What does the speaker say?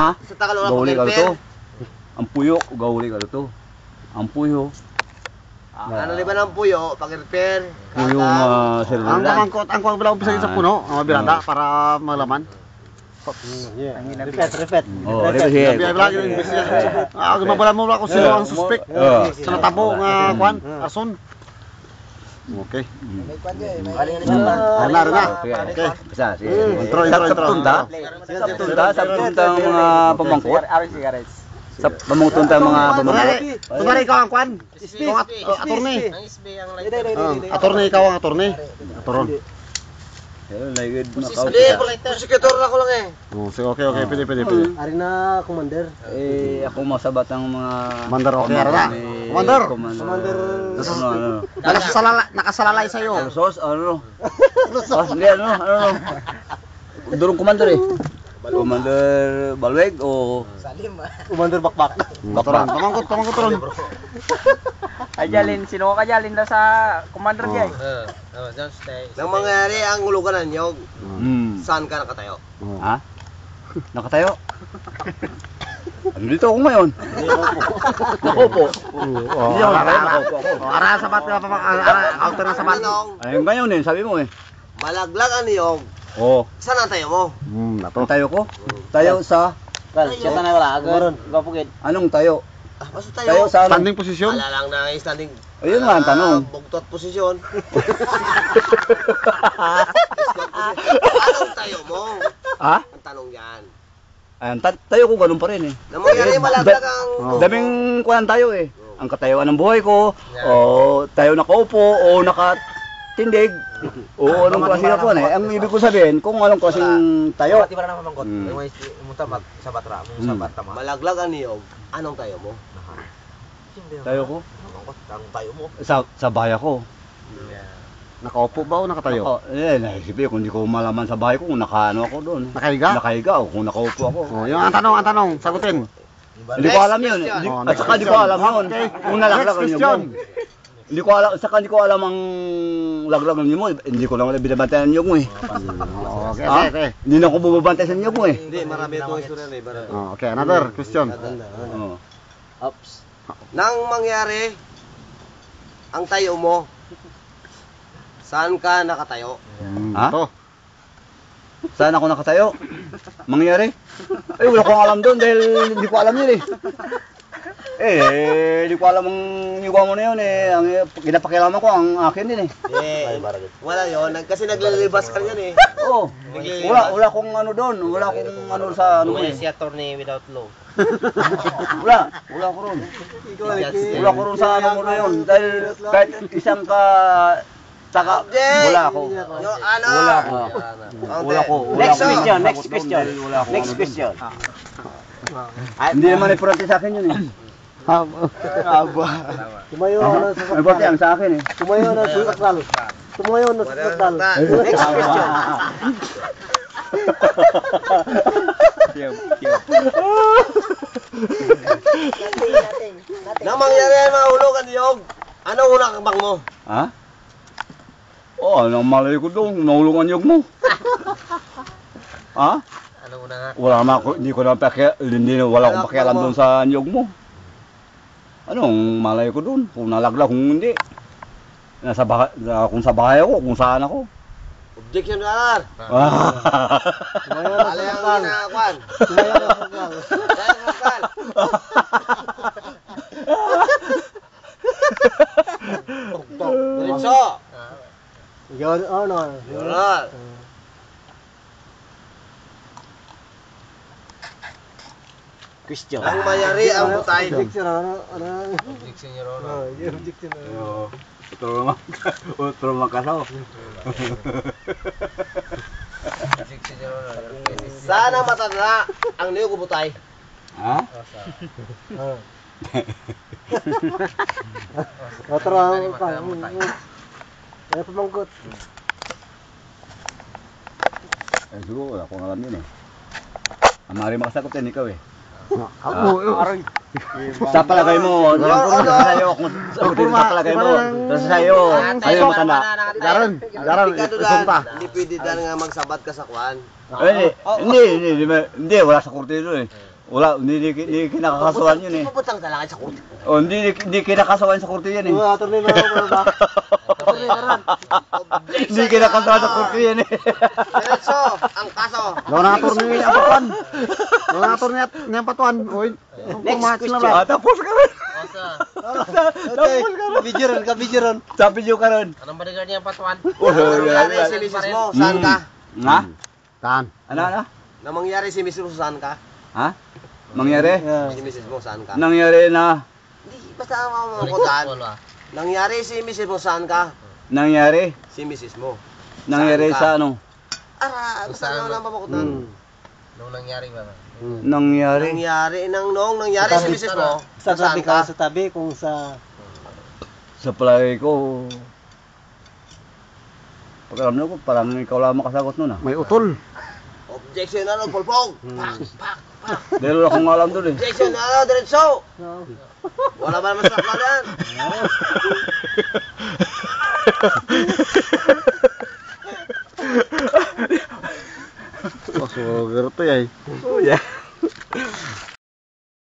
Ha? Sa Tagalog Gauli ka pag-repair. to. Ang puyo, gauli ka to. Ang puyo. Ano liba ng puyo, pag-repair. Puyo kakang. sir. Ang kamangkot, ang kuwang bilang umpisa sa puno, ang mabirada para malaman. Repet. Oh, dito siya. Biya bilang yung imbes niya. Gumabala mo lang kung sino ang suspect. Sa natabo nga kuwan, ason. Okay. Arna. Okay. Bisa, sige. Intro. Sa tunda ang mga pamangkot. Sa pamangtunta ang mga pamangkot. Kunwari ikaw ang kuwan. Ikaw ang attorney. Attorney, ikaw ang attorney. Attorney. Lagid na Hindi, prosecutor na ko lang eh. Oh, sige, okay, pwede. Ari na commander. Ako masabat ang mga Commander, okay, Arna. Commander. Commander. Nakasalalay sa'yo. Sos, ano? Hindi, ano? Durong commander eh. Commander Balweg o Commander Bakbak. Pamangkot ron. Kajalin, sino ka kajalin na sa commander niya eh. Nang mangyari ang ulugan ng nyog, saan ka nakatayo? Ha? Nakatayo? Dito ako ngayon. Nakaupo. Hindi ako nakaupo ako. Ara sabat ka outer na sabat. Tanong, Ayun ngayon eh, sabi mo eh. malaglag ang nyog, Oo. saan ang tayo mo? Ang tayo ko? Tayo sa... Siya na wala agad. Gapugid. Anong tayo? Basta Tayo tayo. sa... Standing position. Wala lang na standing. Ayun nga ang tanong. Bugtot posisyon. Anong tayo mo? Ha? Ang tanong yan. Ayan, tayo ko ganun pa rin eh. Nang mangyari malaglag ang... Daming kuwan tayo eh. Ang katayuan ng buhay ko, o tayo nakaupo, o nakatindig, o anong klase na kuwan eh. Ang ibig ko sabihin, kung anong klaseng tayo. Iba na mamangkot. Munta sa batra, sa batama. Malaglag ang niyog, anong tayo mo? Tayo ko? Ang tayo mo. Sa bahay ko. Nakaupo ba o nakatayo? Naisipin kung hindi ko malaman sa bahay ko kung nakaano ako doon. Nakahiga? Nakahiga o kung nakaupo ako. Oh, yung ang tanong, sagutin. Hindi ko alam yun. At saka hindi ko alam yun. Kung nalaglag ang nyug mo. Hindi ko alam, saka hindi ko alam ang laglag ng nyug mo. Hindi ko lang binabantayan ng nyug mo eh. Okay. Hindi na ako bumabantay sa nyug mo eh. Hindi, marami itong istorya na iba. Okay, another question. Oo. Ups. Nang mangyari ang tayo mo, saan ka nakatayo? Ha? Ito. Saan ako nakatayo? Mangyari? Eh, wala akong alam doon dahil hindi ko alam yun eh. Hindi ko alam ang yuwa mo na yun eh. Ang ginapakialaman ko ang akin din eh. Wala yun, kasi naglalibas ka yan eh. Oo. Wala akong ano doon. Wala akong ano sa ano eh. attorney without law. Wala ko ron. Wala ko ron sa ano mo na yun. Dahil kahit isang ka... Saka, wala ako. Ano? Wala ako. Wala ko. Next question. Next question. Hindi naman importante sa akin yun eh. Tumayo na sa Importante ang sa akin eh. Tumayo na sa sakdal. Tumayo na sa sakdal. Next question. Nang mangyari ang mga hulugan niyog, anong unang kabang mo? Ha? Anong malay ko doon, nahulungan yung mo. Ha? Anong unang nga? Wala naman ako, hindi ko naman wala akong pakialam doon sa niyog mo. Anong malay ko doon? Kung nalaglag, kung hindi. Kung sa bahay ako, kung saan ako. Objection to honor. Tumayo na sa Alay ang sakdal. ginakwan. Tumayo na sa sakdal. Diretso. Your Honor. Honor. Question. Nang mangyari ang butay. Objection, ano? Objection, Your Honor. Objection. Otro makasaw. Objection, Your Honor. Sana matanda ang niyog butay. Ha? Otro ka. Ano pamangkot? Siguro wala akong alam yun eh. Ang maaari makasagot yan ikaw eh. Sa palagay mo, sa sayo, kung sa palagay mo, sa sayo, sayo matanda. Daran, isunta. Hindi pwede dahil nga magsabat ka sa kwan. Hindi, wala sa korte doon eh. Wala, hindi kinakakasuhan yun eh. Puputang talaga sa kurti. Oh, hindi kinakasuhan sa korte yan eh. Attorney na ako ba? Hindi kinakasuhan sa korte yan eh. Diretso, ang kaso. Donator ni ang patuan. Donator ni ang patuan. Oy, Next question. Tapos ka rin. Kabidyo ron. Sabi nyo ka rin. Anong bodyguard niya patuan? Nangyari si Mrs. mo, saan ka? Ha? Tan. Ano? Na mangyari si Mrs. mo, saan ka? Ha? Mangyari? Si Mrs. mo, saan ka? Nangyari na. Hindi, basta mamamukutan. Nangyari si Mrs. mo, saan ka? Nangyari? Si Mrs. mo. Nangyari Saan ka? sa ano? Basta na lang mamamukutan. Nung nangyari ba? Nangyari? Nangyari si Mrs. mo, Sa saan tabi ka? ka, sa tabi kung sa... Sa palagay ko, pag-alam ko, parang ikaw lang makasagot nun ah. May utol. Objection na lang, pulpong. Pak, pak, pak. Dahil wala akong alam dun eh. Objection na lang, diretso. Wala ba naman sa yan? Oh, so gerto yay. Oh yeah.